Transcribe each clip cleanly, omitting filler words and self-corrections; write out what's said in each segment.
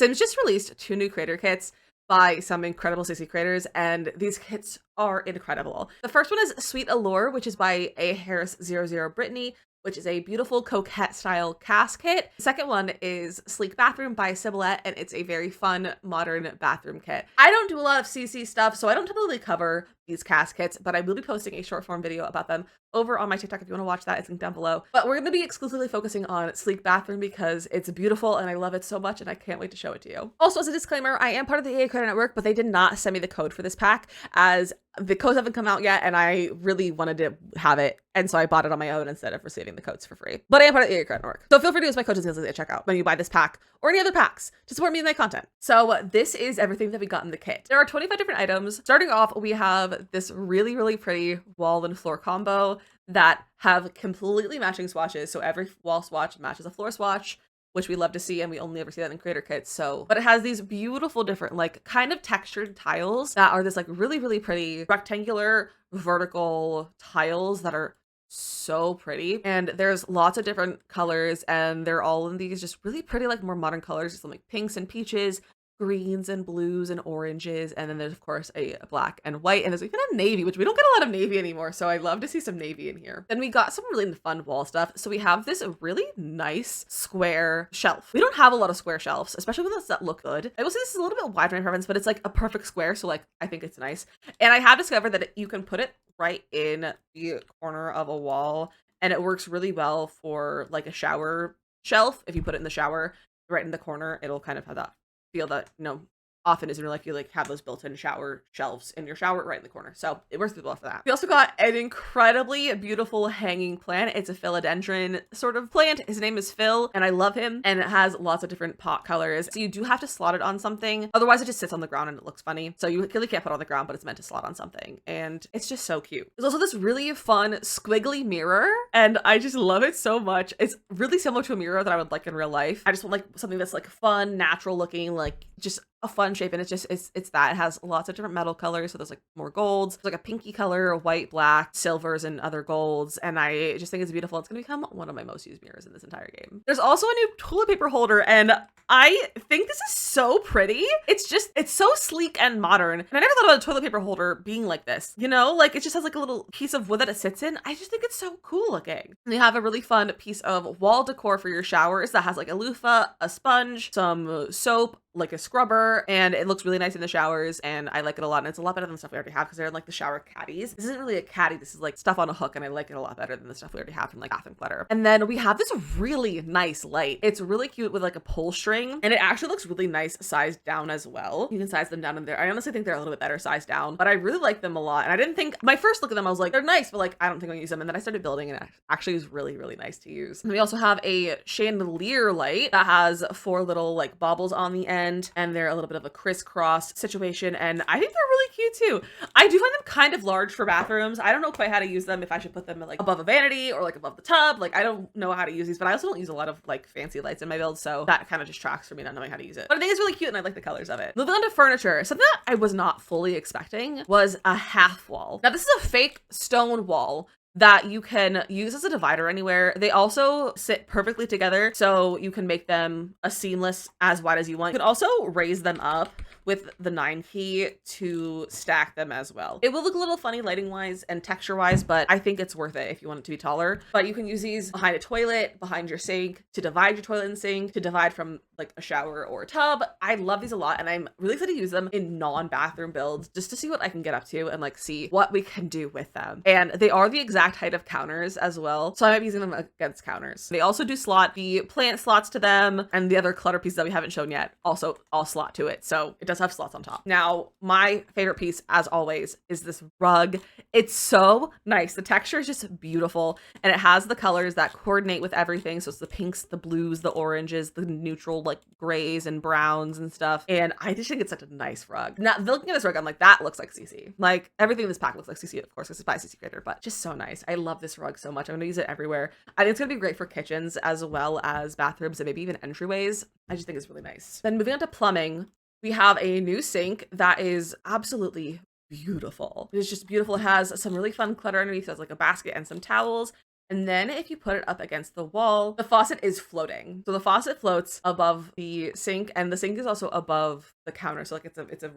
Sims just released 2 new creator kits by some incredible CC creators, and these kits are incredible. The first one is Sweet Allure, which is by A. Harris00 Brittany, which is a beautiful coquette style cast kit. The second one is Sleek Bathroom by Sibylette, and it's a very fun modern bathroom kit. I don't do a lot of CC stuff, so I don't typically cover these cast kits, but I will be posting a short form video about them over on my TikTok if you want to watch that. It's linked down below. But we're going to be exclusively focusing on Sleek Bathroom because it's beautiful and I love it so much and I can't wait to show it to you. Also, as a disclaimer, I am part of the AA Credit Network, but they did not send me the code for this pack as the codes haven't come out yet and I really wanted to have it. And so I bought it on my own instead of receiving the codes for free. But I am part of the AA Credit Network. So feel free to use my code DizzyMissLizzy at checkout when you buy this pack or any other packs to support me and my content. So this is everything that we got in the kit. There are 25 different items. Starting off, we have this really pretty wall and floor combo that have completely matching swatches. So every wall swatch matches a floor swatch, which we love to see, and we only ever see that in creator kits. So, but it has these beautiful different like kind of textured tiles that are this like really pretty rectangular vertical tiles that are so pretty. And there's lots of different colors and they're all in these just really pretty like more modern colors, some like pinks and peaches, greens and blues and oranges, and then there's of course a black and white, and there's even a navy, which we don't get a lot of navy anymore, so I love to see some navy in here. Then we got some really fun wall stuff. So we have this really nice square shelf. We don't have a lot of square shelves, especially ones that look good. I will say this is a little bit wide for my preference, but it's like a perfect square, so like I think it's nice. And I have discovered that you can put it right in the corner of a wall, and it works really well for like a shower shelf. If you put it in the shower right in the corner, it'll kind of have that feel that, you know, often is in real life, you like have those built-in shower shelves in your shower right in the corner. So it works really well for that. We also got an incredibly beautiful hanging plant. It's a philodendron sort of plant. His name is Phil and I love him, and it has lots of different pot colors. So you do have to slot it on something. Otherwise it just sits on the ground and it looks funny. So you really can't put it on the ground, but it's meant to slot on something. And it's just so cute. There's also this really fun squiggly mirror and I just love it so much. It's really similar to a mirror that I would like in real life. I just want like something that's like fun, natural looking, like just a fun shape, and it's just it's that it has lots of different metal colors. So there's like more golds, there's like a pinky color, a white, black, silvers, and other golds, and I just think it's beautiful. It's gonna become one of my most used mirrors in this entire game. There's also a new toilet paper holder, and I think this is so pretty. It's so sleek and modern, and I never thought about a toilet paper holder being like this, you know, like it just has like a little piece of wood that it sits in. I just think it's so cool looking. And you have a really fun piece of wall decor for your showers that has like a loofah, a sponge, some soap, like a scrubber, and it looks really nice in the showers, and I like it a lot, and it's a lot better than the stuff we already have because they're in like the shower caddies. This isn't really a caddy, this is like stuff on a hook, and I like it a lot better than the stuff we already have from like Bath and Clutter. And then we have this really nice light. It's really cute with like a pull string, and it actually looks really nice sized down as well. You can size them down in there. I honestly think they're a little bit better sized down, but I really like them a lot. And I didn't think, my first look at them, I was like, they're nice, but like I don't think I'm gonna use them. And then I started building, and it actually is really nice to use. And we also have a chandelier light that has 4 little like baubles on the end, and they're a little bit of a crisscross situation, and I think they're really cute too. I do find them kind of large for bathrooms. I don't know quite how to use them, if I should put them like above a vanity or like above the tub. Like I don't know how to use these, but I also don't use a lot of like fancy lights in my build, so that kind of just tracks for me not knowing how to use it. But I think it's really cute and I like the colors of it. Moving on to furniture, something that I was not fully expecting was a half wall. Now this is a fake stone wall that you can use as a divider anywhere. They also sit perfectly together, so you can make them a seamless as wide as you want. You can also raise them up with the 9 key to stack them as well. It will look a little funny lighting wise and texture wise, but I think it's worth it if you want it to be taller. But you can use these behind a toilet, behind your sink, to divide your toilet and sink, to divide from like a shower or a tub. I love these a lot, and I'm really excited to use them in non-bathroom builds just to see what I can get up to and like see what we can do with them. And they are the exact height of counters as well, so I might be using them against counters. They also do slot the plant slots to them, and the other clutter pieces that we haven't shown yet also all slot to it, so it does have slots on top. Now my favorite piece as always is this rug. It's so nice. The texture is just beautiful, and it has the colors that coordinate with everything. So it's the pinks, the blues, the oranges, the neutral like grays and browns and stuff, and I just think it's such a nice rug. Now looking at this rug, I'm like, that looks like CC. Like everything in this pack looks like CC, of course, because it's by CC creator, but just so nice. I love this rug so much. I'm gonna use it everywhere. I think it's gonna be great for kitchens as well as bathrooms and maybe even entryways. I just think it's really nice. Then moving on to plumbing, we have a new sink that is absolutely beautiful. It is just beautiful. It has some really fun clutter underneath. It has like a basket and some towels. And then if you put it up against the wall, the faucet is floating. So the faucet floats above the sink, and the sink is also above the counter. So like it's a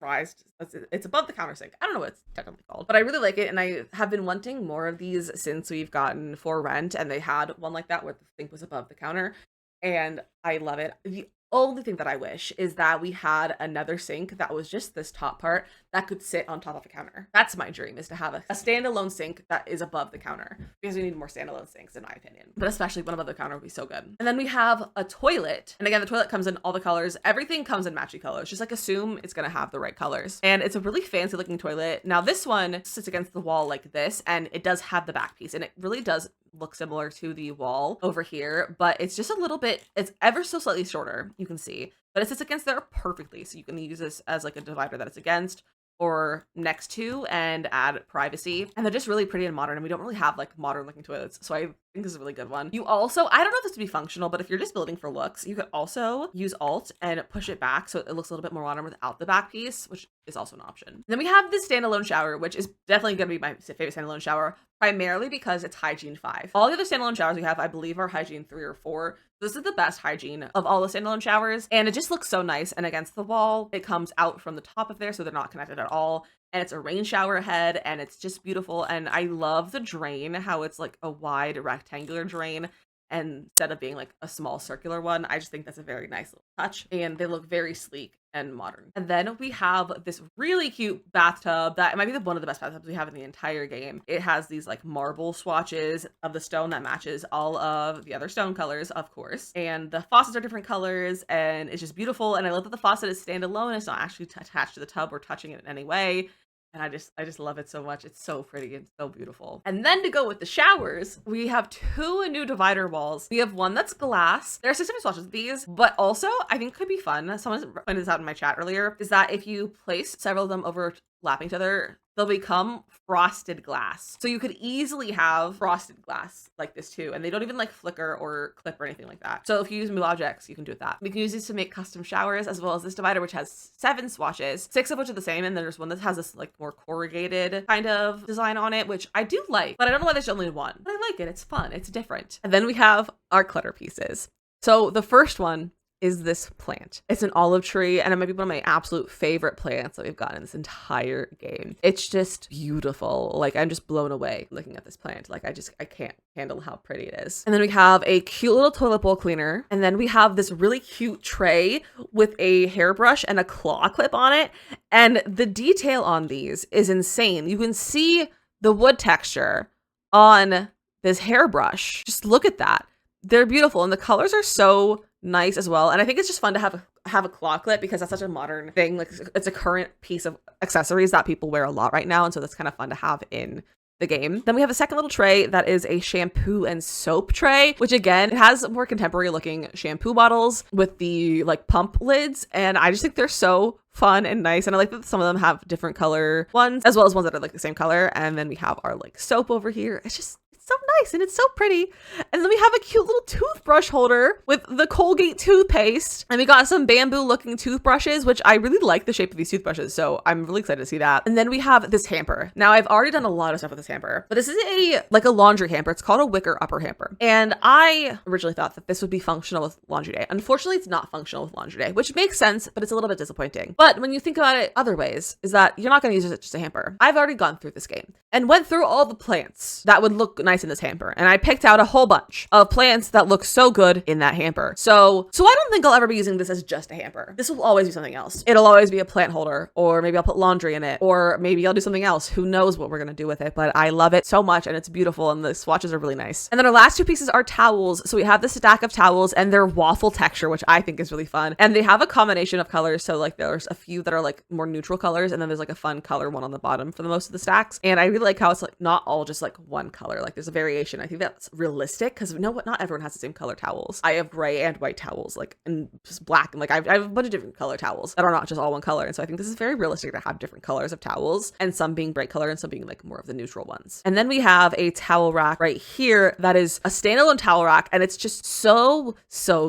rised, it's above the countersink. I don't know what it's technically called, but I really like it, and I have been wanting more of these since we've gotten For Rent, and they had one like that where the sink was above the counter, and I love it. The only thing that I wish is that we had another sink that was just this top part that could sit on top of a counter. That's my dream, is to have a standalone sink that is above the counter, because we need more standalone sinks in my opinion, but especially one above the counter would be so good. And then we have a toilet, and again, the toilet comes in all the colors. Everything comes in matchy colors. Just like assume it's gonna have the right colors, and it's a really fancy looking toilet. Now this one sits against the wall like this, and it does have the back piece, and it really does look similar to the wall over here, but it's just a little bit, it's ever so slightly shorter, you can see, but it sits against there perfectly. So you can use this as like a divider that it's against or next to and add privacy. And they're just really pretty and modern, and we don't really have like modern looking toilets, so I think this is a really good one. You also, I don't know if this would be functional, but if you're just building for looks, you could also use Alt and push it back so it looks a little bit more modern without the back piece, which is also an option. And then we have this standalone shower, which is definitely going to be my favorite standalone shower, primarily because it's hygiene 5. All the other standalone showers we have, I believe, are hygiene 3 or 4. This is the best hygiene of all the standalone showers, and it just looks so nice. And against the wall, it comes out from the top of there, so they're not connected at all. And it's a rain shower head, and it's just beautiful. And I love the drain, how it's like a wide rectangular drain, and instead of being like a small circular one. I just think that's a very nice little touch, and they look very sleek and modern. And then we have this really cute bathtub that might be one of the best bathtubs we have in the entire game. It has these like marble swatches of the stone that matches all of the other stone colors, of course, and the faucets are different colors, and it's just beautiful. And I love that the faucet is standalone. It's not actually attached to the tub or touching it in any way. And I just love it so much. It's so pretty and so beautiful. And then to go with the showers, we have 2 new divider walls. We have one that's glass. There are 6 different swatches of these, but also I think could be fun, someone pointed this out in my chat earlier, is that if you place several of them overlapping each other, they'll become frosted glass. So you could easily have frosted glass like this too, and they don't even like flicker or clip or anything like that. So if you use Move Objects, you can do that. We can use these to make custom showers, as well as this divider, which has 7 swatches, 6 of which are the same, and then there's one that has this like more corrugated kind of design on it, which I do like, but I don't know why there's only one. But I like it. It's fun. It's different. And then we have our clutter pieces. So the first one is this plant. It's an olive tree, and it might be one of my absolute favorite plants that we've gotten in this entire game. It's just beautiful. Like, I'm just blown away looking at this plant. Like, I can't handle how pretty it is. And then we have a cute little toilet bowl cleaner. And then we have this really cute tray with a hairbrush and a claw clip on it. And the detail on these is insane. You can see the wood texture on this hairbrush. Just look at that. They're beautiful, and the colors are so nice as well. And I think it's just fun to have a claw clip, because that's such a modern thing. Like, it's a current piece of accessories that people wear a lot right now, and so that's kind of fun to have in the game. Then we have a second little tray that is a shampoo and soap tray, which again, it has more contemporary looking shampoo bottles with the like pump lids, and I just think they're so fun and nice. And I like that some of them have different color ones, as well as ones that are like the same color. And then we have our like soap over here. It's so nice, and it's so pretty. And then we have a cute little toothbrush holder with the Colgate toothpaste, and we got some bamboo looking toothbrushes, which I really like the shape of these toothbrushes, so I'm really excited to see that. And then we have this hamper. Now, I've already done a lot of stuff with this hamper, but this is a laundry hamper. It's called a wicker upper hamper, and I originally thought that this would be functional with laundry day. Unfortunately, it's not functional with laundry day, which makes sense, but it's a little bit disappointing. But when you think about it other ways, is that you're not going to use it as just a hamper. I've already gone through this game and went through all the plants that would look nice in this hamper, and I picked out a whole bunch of plants that look so good in that hamper. So I don't think I'll ever be using this as just a hamper. This will always be something else. It'll always be a plant holder, or maybe I'll put laundry in it, or maybe I'll do something else. Who knows what we're gonna do with it, but I love it so much, and it's beautiful, and the swatches are really nice. And then our last 2 pieces are towels. So we have this stack of towels, and they're waffle texture, which I think is really fun. And they have a combination of colors. So like there's a few that are like more neutral colors, and then there's like a fun color one on the bottom for the most of the stacks. And I really like how it's like not all just like one color. Like there's a variation. I think that's realistic, because you know what, not everyone has the same color towels. I have gray and white towels, like, and just black, and like I have a bunch of different color towels that are not just all one color. And so I think this is very realistic to have different colors of towels, and some being bright color and some being like more of the neutral ones. And then we have a towel rack right here that is a standalone towel rack, and it's just so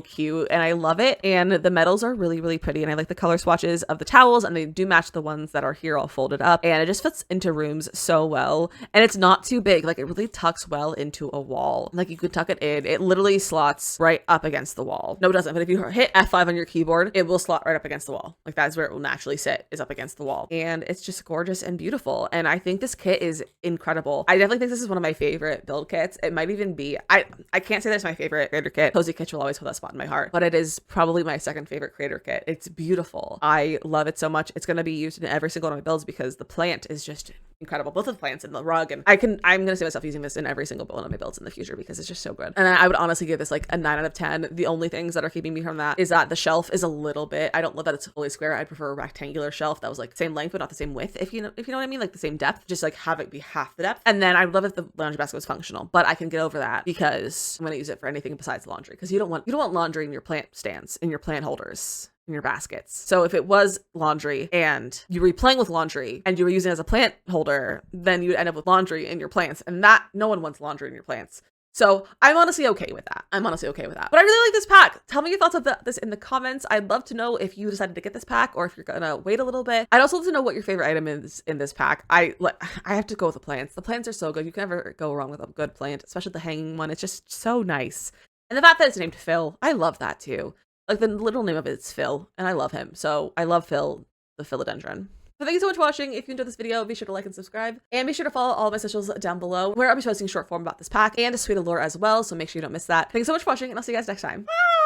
cute, and I love it. And the metals are really pretty, and I like the color swatches of the towels, and they do match the ones that are here all folded up, and it just fits into rooms so well. And it's not too big. Like, it really tucks tucks well into a wall. Like you could tuck it in. It literally slots right up against the wall. No, it doesn't. But if you hit F5 on your keyboard, it will slot right up against the wall. Like that's where it will naturally sit, is up against the wall. And it's just gorgeous and beautiful. And I think this kit is incredible. I definitely think this is one of my favorite build kits. It might even be, I can't say that's my favorite creator kit. Cozy Kits will always hold that spot in my heart, but it is probably my second favorite creator kit. It's beautiful. I love it so much. It's going to be used in every single one of my builds because the plant is just incredible. Both of the plants and the rug. And I'm going to see myself using this in every single one of my builds in the future because it's just so good. And I would honestly give this like a 9 out of 10. The only things that are keeping me from that is that the shelf is a little bit, I don't love that it's fully square. I prefer a rectangular shelf that was like same length, but not the same width. If you know what I mean, like the same depth, just like have it be half the depth. And then I would love if the laundry basket was functional, but I can get over that because I'm going to use it for anything besides laundry because you don't want laundry in your plant stands, in your plant holders, in your baskets. So if it was laundry and you were playing with laundry and you were using it as a plant holder, then you'd end up with laundry in your plants, and that no one wants laundry in your plants. So I'm honestly okay with that. But I really like this pack. Tell me your thoughts about this in the comments. I'd love to know if you decided to get this pack or if you're gonna wait a little bit. I'd also love to know what your favorite item is in this pack. I have to go with the plants. The plants are so good. You can never go wrong with a good plant, especially the hanging one. It's just so nice. And the fact that it's named Phil, I love that too. Like the literal name of it is Phil, and I love him. So I love Phil, the philodendron. So thank you so much for watching. If you enjoyed this video, be sure to like and subscribe. And be sure to follow all of my socials down below, where I'll be posting short form about this pack and a Sweet Allure as well. So make sure you don't miss that. Thanks so much for watching, and I'll see you guys next time. Bye!